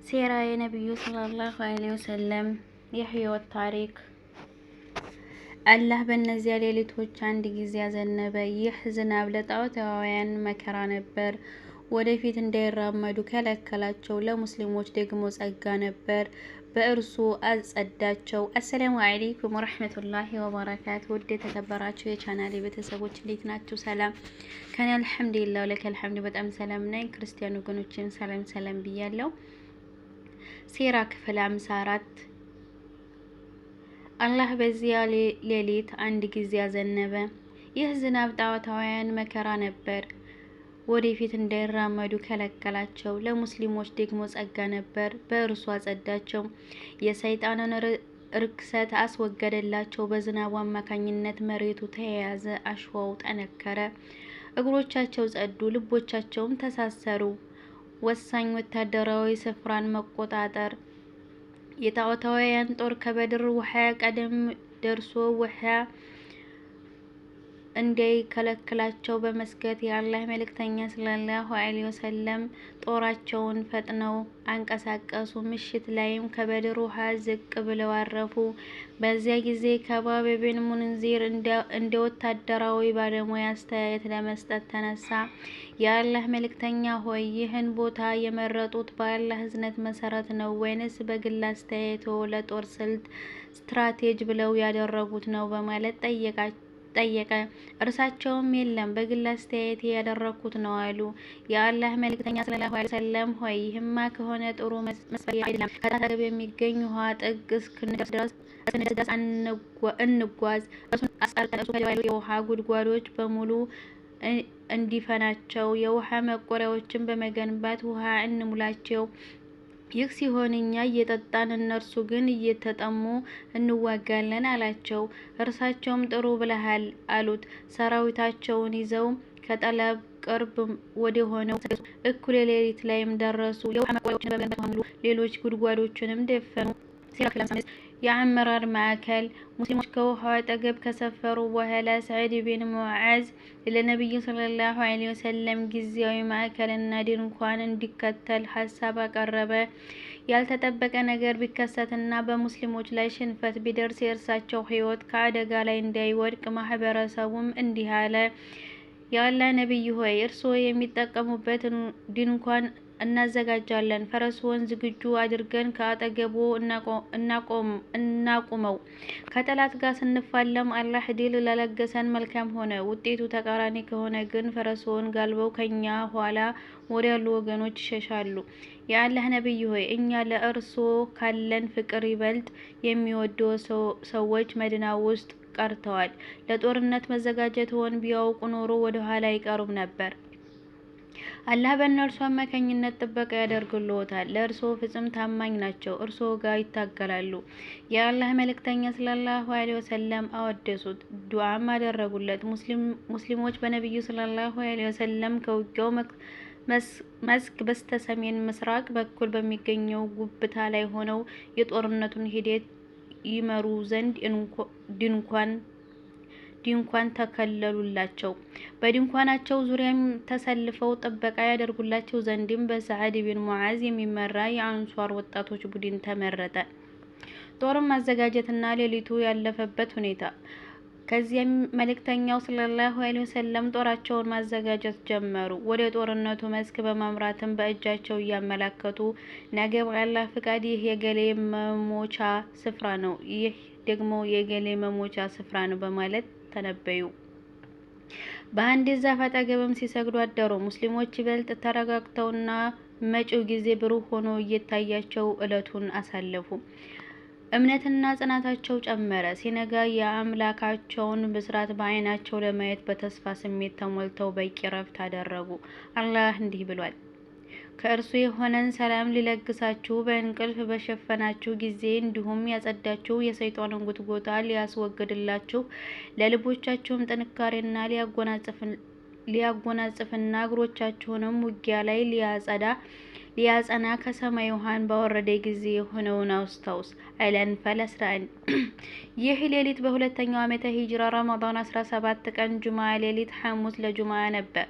ሴራ የነቢዩ ሰለላሁ ዐለይሂ ወሰለም የህይወት ታሪክ። አላህ በእነዚያ ሌሊቶች አንድ ጊዜ አዘነበ። ይህ ዝናብ ለጣዖታውያን መከራ ነበር፣ ወደፊት እንዳይራመዱ ከለከላቸው። ለሙስሊሞች ደግሞ ጸጋ ነበር፣ በእርሱ አጸዳቸው። አሰላሙ አለይኩም ወረህመቱላሂ ወበረካቱ። ውድ የተከበራችሁ የቻናሌ ቤተሰቦች እንዴት ናችሁ? ሰላም ከኔ አልሐምዱሊላህ፣ ለከል ሐምድ በጣም ሰላም ነኝ። ክርስቲያን ወገኖችን ሰላም ብያለሁ። ሴራ ክፍል 54። አላህ በዚያ ሌሊት አንድ ጊዜ አዘነበ። ይህ ዝናብ ጣዖታውያን መከራ ነበር፣ ወደፊት እንዳይራመዱ ከለከላቸው። ለሙስሊሞች ደግሞ ጸጋ ነበር፣ በእርሱ አጸዳቸው። የሰይጣንን ርክሰት አስወገደላቸው። በዝናቡ አማካኝነት መሬቱ ተያያዘ፣ አሸዋው ጠነከረ፣ እግሮቻቸው ጸዱ፣ ልቦቻቸውም ተሳሰሩ። ወሳኝ ወታደራዊ ስፍራን መቆጣጠር። የጣዖታውያን ጦር ከበድር ውሃ ቀደም ደርሶ ውሃ እንዳይከለክላቸው በመስገት የአላህ መልእክተኛ ሰለላሁ ዐለይሂ ወሰለም ጦራቸውን ፈጥነው አንቀሳቀሱ። ምሽት ላይም ከበድር ውሃ ዝቅ ብለው አረፉ። በዚያ ጊዜ ከባብ ብን ሙንዚር እንደ ወታደራዊ ባለሙያ አስተያየት ለመስጠት ተነሳ። የአላህ መልእክተኛ ሆይ፣ ይህን ቦታ የመረጡት በአላህ እዝነት መሰረት ነው ወይንስ በግል አስተያየቶ ለጦር ስልት ስትራቴጂ ብለው ያደረጉት ነው በማለት ጠየቀ። እርሳቸውም የለም፣ በግል አስተያየት ያደረኩት ነው አሉ። የአላህ መልእክተኛ ሰለላሁ ዐለይሂ ወሰለም ሆይ፣ ይህማ ከሆነ ጥሩ መስፈሪያ አይደለም። ከታጠገብ የሚገኝ ውሃ ጥግ እስክንደርስ ድረስ እንጓዝ። እርሱን አስጠርተን እርሱ ከጀርባ ያሉት የውሃ ጉድጓዶች በሙሉ እንዲፈናቸው የውሃ መቆሪያዎችን በመገንባት ውሃ እንሙላቸው። ይህ ሲሆን እኛ እየጠጣን እነርሱ ግን እየተጠሙ እንዋጋለን አላቸው። እርሳቸውም ጥሩ ብለሃል አሉት። ሰራዊታቸውን ይዘው ከጠለብ ቅርብ ወደ ሆነው እኩለ ሌሊት ላይም ደረሱ። የውሃ መቆሪያዎችን በመገንባት ውሃ ሙሉ፣ ሌሎች ጉድጓዶችንም ደፈኑ። የአመራር ማዕከል። ሙስሊሞች ከውሃው አጠገብ ከሰፈሩ በኋላ ሰዒድ ቢን ሙዓዝ ለነቢዩ ሰለላሁ ዐለይሂ ወሰለም ጊዜያዊ ማዕከልና ድንኳን እንዲከተል ሀሳብ አቀረበ። ያልተጠበቀ ነገር ቢከሰትና በሙስሊሞች ላይ ሽንፈት ቢደርስ የእርሳቸው ሕይወት ከአደጋ ላይ እንዳይወድቅ ማህበረሰቡም እንዲህ አለ። የአላህ ነቢይ ሆይ፣ እርስዎ የሚጠቀሙበትን ድንኳን እናዘጋጃለን። ፈረስዎን ዝግጁ አድርገን ከአጠገቡ እናቁመው። ከጠላት ጋር ስንፋለም አላህ ድል ለለገሰን መልካም ሆነ። ውጤቱ ተቃራኒ ከሆነ ግን ፈረስዎን ጋልበው ከኛ ኋላ ወዳሉ ወገኖች ይሸሻሉ። የአላህ ነቢይ ሆይ፣ እኛ ለእርስዎ ካለን ፍቅር ይበልጥ የሚወደው ሰዎች መዲና ውስጥ ቀርተዋል። ለጦርነት መዘጋጀትዎን ቢያውቁ ኖሮ ወደ ኋላ አይቀሩም ነበር። አላህ በእነርሱ አማካኝነት ጥበቃ ያደርግልዎታል። ለእርስዎ ፍጹም ታማኝ ናቸው፣ እርስዎ ጋር ይታገላሉ። የአላህ መልእክተኛ ሰለላሁ ዐለይሂ ወሰለም አወደሱት፣ ዱዓም አደረጉለት። ሙስሊሞች በነቢዩ ሰለላሁ ዐለይሂ ወሰለም ከውጊያው መስክ በስተሰሜን ምስራቅ በኩል በሚገኘው ጉብታ ላይ ሆነው የጦርነቱን ሂደት ይመሩ ዘንድ ድንኳን ተከለሉላቸው። በድንኳናቸው ዙሪያም ተሰልፈው ጥበቃ ያደርጉላቸው ዘንድም በሰዓድ ቢን ሙዓዝ የሚመራ የአንሷር ወጣቶች ቡድን ተመረጠ። ጦርም ማዘጋጀትና ሌሊቱ ያለፈበት ሁኔታ። ከዚያም መልእክተኛው ሰለላሁ ዐለይሂ ወሰለም ጦራቸውን ማዘጋጀት ጀመሩ። ወደ ጦርነቱ መስክ በማምራትም በእጃቸው እያመላከቱ ነገ በአላህ ፍቃድ ይህ የገሌ መሞቻ ስፍራ ነው፣ ይህ ደግሞ የገሌ መሞቻ ስፍራ ነው በማለት ተነበዩ። በአንድ ዛፍ አጠገብም ሲሰግዱ አደሩ። ሙስሊሞች ይበልጥ ተረጋግተውና መጪው ጊዜ ብሩህ ሆኖ እየታያቸው ዕለቱን አሳለፉ። እምነትና ጽናታቸው ጨመረ። ሲነጋ የአምላካቸውን ብስራት በዓይናቸው ለማየት በተስፋ ስሜት ተሞልተው በቂ ረፍት አደረጉ። አላህ እንዲህ ብሏል፣ ከእርሱ የሆነን ሰላም ሊለግሳችሁ በእንቅልፍ በሸፈናችሁ ጊዜ እንዲሁም ያጸዳችሁ የሰይጣንን ጉትጎታ ሊያስወግድላችሁ ለልቦቻችሁም ጥንካሬና ሊያጎናጽፍና እግሮቻችሁንም ውጊያ ላይ ሊያጸና ከሰማይ ውሃን ባወረደ ጊዜ የሆነውን አስታውስ። አል-አንፋል 11። ይህ ሌሊት በሁለተኛው ዓመተ ሂጅራ ረመዳን 17 ቀን ጁምዓ ሌሊት ሐሙስ ለጁምዓ ነበር።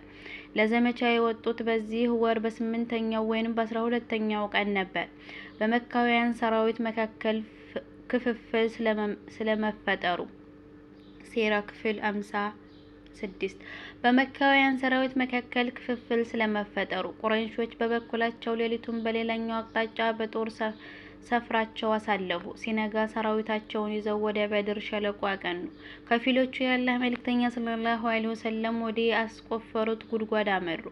ለዘመቻ የወጡት በዚህ ወር በ8ኛው ወይም በ12ኛው ቀን ነበር። በመካውያን ሰራዊት መካከል ክፍፍል ስለመፈጠሩ ሴራ ክፍል 56 በመካውያን ሰራዊት መካከል ክፍፍል ስለመፈጠሩ ቁረይሾች በበኩላቸው ሌሊቱን በሌላኛው አቅጣጫ በጦር ሰፍራቸው አሳለፉ። ሲነጋ ሰራዊታቸውን ይዘው ወደ በድር ሸለቆ አቀኑ። ከፊሎቹ የአላህ መልእክተኛ ሰለላሁ ዐለይሂ ወሰለም ወደ አስቆፈሩት ጉድጓድ አመሩ።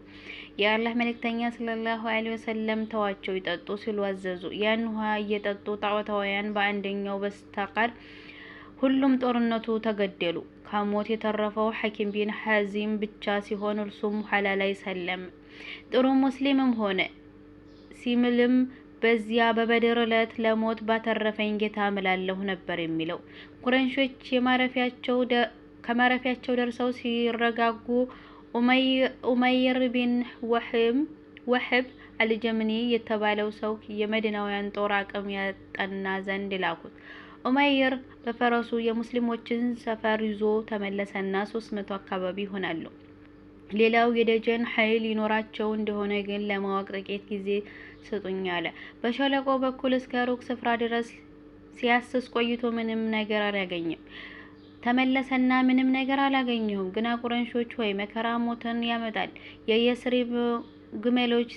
የአላህ መልእክተኛ ሰለላሁ ዐለይሂ ወሰለም ተዋቸው ይጠጡ ሲሉ አዘዙ። ያን ውሃ እየጠጡ ጣዖታውያን በአንደኛው በስተቀር ሁሉም ጦርነቱ ተገደሉ። ከሞት የተረፈው ሐኪም ቢን ሐዚም ብቻ ሲሆን እርሱም ኋላ ላይ ሰለመ። ጥሩ ሙስሊምም ሆነ ሲምልም በዚያ በበድር ዕለት ለሞት ባተረፈኝ ጌታ እምላለሁ ነበር የሚለው። ቁረይሾች ከማረፊያቸው ደርሰው ሲረጋጉ ኡመይር ቢን ወህብ አልጀምኒ የተባለው ሰው የመዲናውያን ጦር አቅም ያጠና ዘንድ ላኩት። ኡመይር በፈረሱ የሙስሊሞችን ሰፈር ይዞ ተመለሰና 300 አካባቢ ይሆናሉ። ሌላው የደጀን ኃይል ይኖራቸው እንደሆነ ግን ለማወቅ ጥቂት ጊዜ ስጡኝ አለ። በሸለቆ በኩል እስከ ሩቅ ስፍራ ድረስ ሲያስስ ቆይቶ ምንም ነገር አላገኘም። ተመለሰና ምንም ነገር አላገኘሁም፣ ግና ቁረይሾች ሆይ መከራ ሞትን ያመጣል። የየስሪብ ግመሎች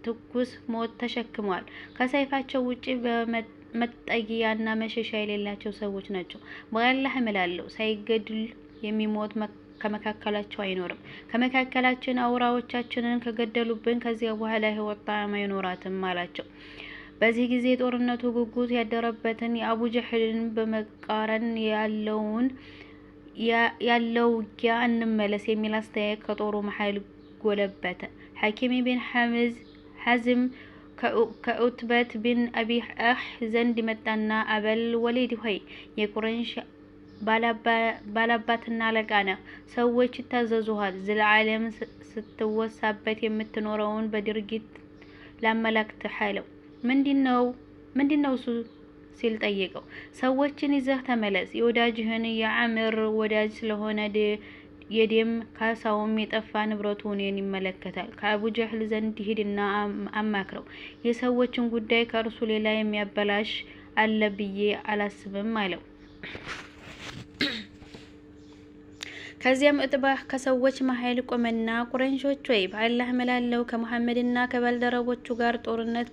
ትኩስ ሞት ተሸክመዋል። ከሰይፋቸው ውጪ መጠጊያና መሸሻ የሌላቸው ሰዎች ናቸው። በአላህ እምላለሁ ሳይገድል የሚሞት ከመካከላቸው አይኖርም። ከመካከላችን አውራዎቻችንን ከገደሉብን ከዚያ በኋላ ሕይወት ጣዕም አይኖራትም አላቸው። በዚህ ጊዜ ጦርነቱ ጉጉት ያደረበትን የአቡ ጀህልን በመቃረን ያለው ውጊያ እንመለስ የሚል አስተያየት ከጦሩ መሃል ጎለበተ። ሐኪም ቢን ሐዝም ከዑትበት ቢን አቢ አህ ዘንድ መጣና አበል ወሊድ ሆይ የቁረይሽ ባላባትና አለቃ ነህ። ሰዎች ይታዘዙሃል። ዘለዓለም ስትወሳበት የምትኖረውን በድርጊት ላመላክትህ አለው። ምንድነው እሱ ሲል ጠየቀው። ሰዎችን ይዘህ ተመለስ። የወዳጅህን የአምር ወዳጅ ስለሆነ የደም ካሳውም የጠፋ ንብረቱ እኔን ይመለከታል። ከአቡ ጀህል ዘንድ ሂድና አማክረው። የሰዎችን ጉዳይ ከእርሱ ሌላ የሚያበላሽ አለ ብዬ አላስብም አለው። ከዚያም እጥባህ ከሰዎች መሀል ቆመና ቁረይሾች ወይ በአላህ እምላለሁ ከመሐመድና ከባልደረቦቹ ጋር ጦርነት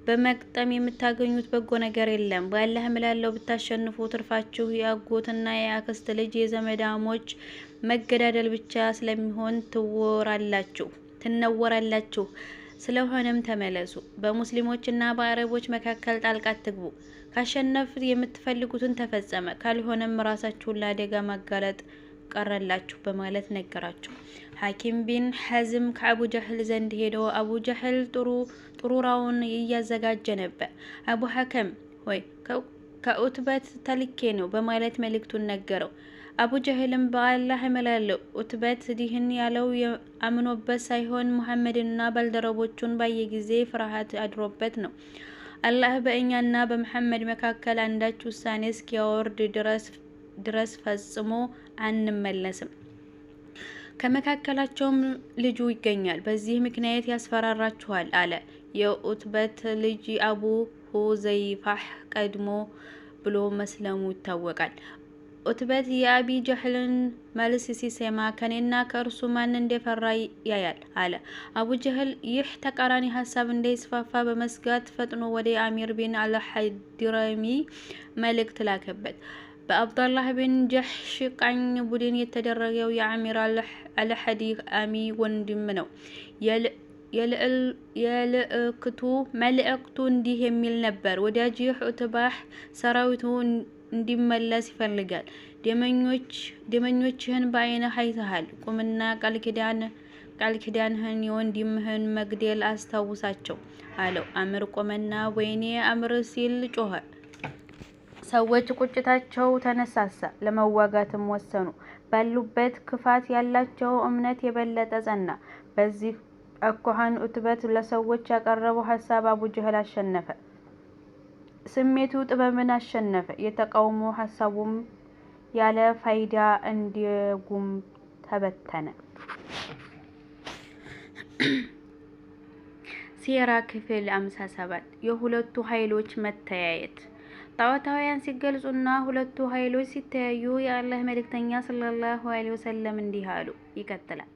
በመቅጠም የምታገኙት በጎ ነገር የለም። በአላህ እምላለሁ ብታሸንፉ ትርፋችሁ የአጎትና የአክስት ልጅ የዘመዳሞች መገዳደል ብቻ ስለሚሆን ትነወራላችሁ። ስለሆነም ተመለሱ። በሙስሊሞችና በአረቦች መካከል ጣልቃ አትግቡ። ካሸነፍ የምትፈልጉትን ተፈጸመ፣ ካልሆነም ራሳችሁን ለአደጋ ማጋለጥ ቀረላችሁ በማለት ነገራቸው። ሐኪም ቢን ሐዝም ከአቡ ጀህል ዘንድ ሄዶ አቡ ጀህል ጥሩራውን እያዘጋጀ ነበር። አቡ ሐከም ሆይ ከዑትበት ተልኬ ነው በማለት መልእክቱን ነገረው። አቡ ጀህልም በአላህ እምላለሁ ዑትበት ይህን ያለው አምኖበት ሳይሆን ሙሐመድና ባልደረቦቹን ባየ ጊዜ ፍርሃት አድሮበት ነው። አላህ በእኛና በመሐመድ መካከል አንዳች ውሳኔ እስኪያወርድ ድረስ ፈጽሞ አንመለስም። ከመካከላቸውም ልጁ ይገኛል። በዚህ ምክንያት ያስፈራራችኋል አለ። የዑትበት ልጅ አቡ ሁዘይፋህ ቀድሞ ብሎ መስለሙ ይታወቃል። ዑትበት የአቢ ጀህልን መልስ ሲሰማ ከኔና ከእርሱ ማን እንደፈራ ያያል አለ። አቡ ጀህል ይህ ተቃራኒ ሀሳብ እንዳይስፋፋ በመስጋት ፈጥኖ ወደ አሚር ቢን አልሐድረሚ መልእክት ላከበት። በአብዱላህ ቢን ጀህሽ ቃኝ ቡድን የተደረገው የአሚር አልሐድረሚ ወንድም ነው። መልእክቱ እንዲህ የሚል ነበር። ወዳጅህ ዑትባህ ሰራዊቱ እንዲመለስ ይፈልጋል። ደመኞችህን በአይንህ አይተሃል። ቁምና ቃል ኪዳንህን የወንድምህን መግደል አስታውሳቸው አለው። አምር ቆመና ወይኔ አምር ሲል ጮኸ። ሰዎች ቁጭታቸው ተነሳሳ፣ ለመዋጋትም ወሰኑ። ባሉበት ክፋት ያላቸው እምነት የበለጠ ጸና። በዚህ አኳኋን ዑትበት ለሰዎች ያቀረበው ሀሳብ አቡ ጀህል አሸነፈ። ስሜቱ ጥበብን አሸነፈ። የተቃውሞ ሀሳቡም ያለ ፋይዳ እንደ ጉም ተበተነ። ሴራ ክፍል 57 የሁለቱ ኃይሎች መተያየት። ጣዖታውያን ሲገልጹና ሁለቱ ኃይሎች ሲተያዩ የአላህ መልእክተኛ ሰለላሁ ዐለይሂ ወሰለም እንዲህ አሉ። ይቀጥላል።